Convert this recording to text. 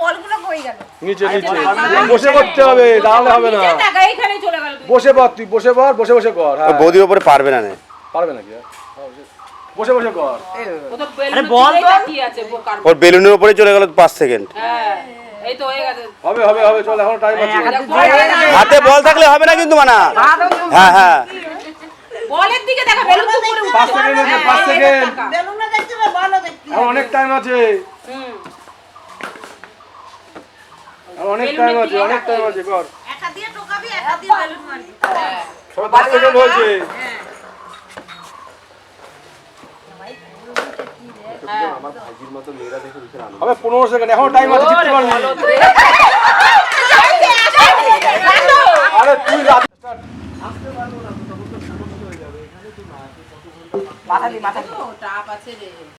বলগুলো কই গেল? নিচে নিচে বসে করতে হবে, দাঁড়ালে হবে না। এইখানেই চলে গেল। বসে পড়, তুই বসে পড়, বসে বসে কর। হ্যাঁ, বৌদির উপরে পারবে না। পারবে নাকি? বসে বসে কর। আরে বল তো কি আছে বোকার। ওর বেলুনের উপরে চলে গেল 5 সেকেন্ড। হ্যাঁ এই তো হয়ে গেছে। হবে হবে হবে, চল এখন টাইম আছে। হাতে বল থাকলে হবে না কিন্তু মানা। হ্যাঁ হ্যাঁ বলের দিকে দেখা, বেলুন তো উপরে উঠছে। 5 সেকেন্ড আছে, 5 সেকেন্ড। বেলুনটা দেখতে হবে, বলও দেখতে হবে। আর অনেক টাইম আছে। আর অনেক টাইম আছে, অনেক টাইম আছে, কর। একা দিয়ে টোকাবি, একা দিয়ে বেলুন মারবি। সব 5 সেকেন্ড হয়েছে। হবে 15 সেকেন্ড, এখন টাইম আছে, জিততে পারবি। আরে তুই রাত মাথা আছে রে।